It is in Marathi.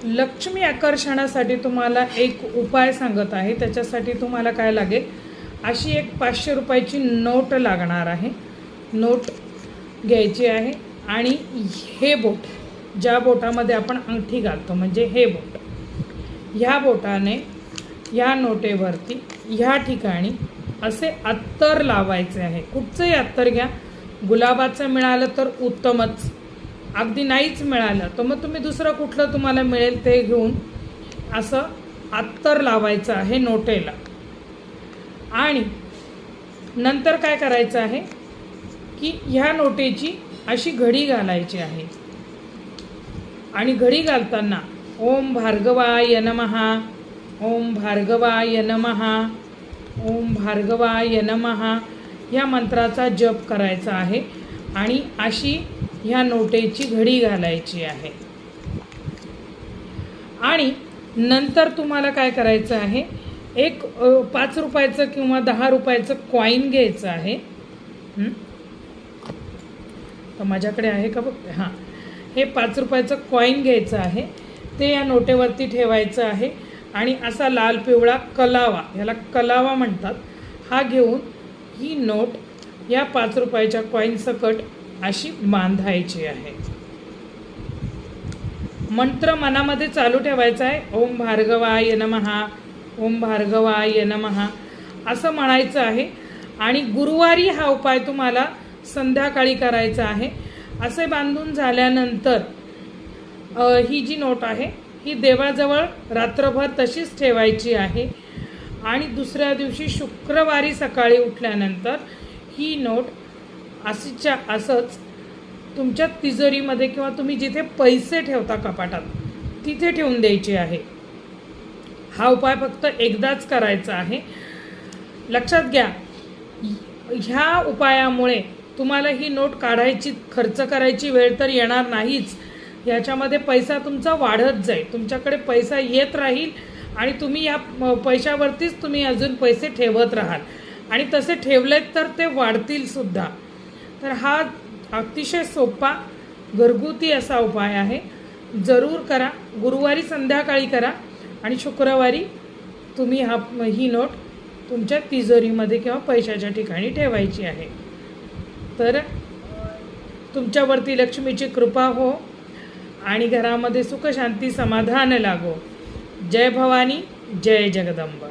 लक्ष्मी आकर्षणासाठी तुम्हाला एक उपाय सांगत आहे। त्याच्यासाठी तुम्हाला काय लागेल, अशी एक 500 रुपयाची नोट लागणार आहे। नोट घ्यायची आहे आणि हे बोट, ज्या बोटामध्ये आपण अंगठी घालतो म्हणजे हे बोट, ह्या बोटाने ह्या नोटेवरती ह्या ठिकाणी असे अत्तर लावायचे आहे। कुठचंही अत्तर घ्या, गुलाबाचं मिळालं तर उत्तमच, अगदी नाहीच मिळालं तर मग तुम्ही दुसरं कुठलं तुम्हाला मिळेल ते घेऊन असं अत्तर लावायचं आहे नोटेला। आणि नंतर काय करायचं आहे की ह्या नोटेची अशी घडी घालायची आहे आणि घडी घालताना ओम भार्गवाय नमः, ओम भार्गवाय नमः, ओम भार्गवाय नमः ह्या मंत्राचा जप करायचा आहे आणि अशी ह्या नोटेची घडी घालायची आहे। आणि नंतर तुम्हाला काय करायचं आहे, एक 5 रुपयाचं किंवा 10 रुपयाचं कॉईन घ्यायचं आहे। तर माझ्याकडे आहे का बघते, हां, हे 5 रुपयाचं कॉईन घ्यायचं आहे, ते या नोटेवरती ठेवायचं आहे आणि असा लाल पिवळा कलावा, ह्याला कलावा म्हणतात, हा घेऊन ही नोट या 5 रुपयाच्या कॉईन सकट अशी बांधायची आहे। मंत्र मनामध्ये चालू ठेवायचा आहे, ओम भार्गवाय नमः, ओम भार्गवाय नमः असं म्हणायचं आहे। आणि गुरुवारी हा उपाय तुम्हाला संध्याकाळी करायचा आहे। असे बांधून झाल्यानंतर ही जी नोट आहे ही देवाजवळ रात्रभर तशीच ठेवायची आहे आणि दुसऱ्या दिवशी शुक्रवारी सकाळी उठल्यानंतर ही नोट अशीच्या असंच तुमच्या तिजोरीमध्ये किंवा तुम्ही जिथे पैसे ठेवता कपाटात तिथे ठेवून द्यायची आहे। हा उपाय फक्त एकदाच करायचा आहे, लक्षात घ्या। ह्या उपायामुळे तुम्हाला ही नोट काढायची, खर्च करायची वेळ तर येणार नाहीच, ह्याच्यामध्ये पैसा तुमचा वाढत जाईल, तुमच्याकडे पैसा येत राहील आणि तुम्ही या पैशावरतीच तुम्ही अजून पैसे ठेवत राहाल आणि तसे ठेवलेत तर ते वाढतील सुद्धा। तर हा अतिशय सोपा घरगुती असा उपाय आहे, जरूर करा। गुरुवारी संध्याकाळी करा आणि शुक्रवारी तुम्ही ही नोट तुमच्या तिजोरीमध्ये किंवा पैशाच्या ठिकाणी ठेवायची आहे। तर तुमच्यावरती लक्ष्मीची कृपा हो आणि घरामध्ये सुख शांती समाधान लागो। जय भवानी, जय जगदंबा।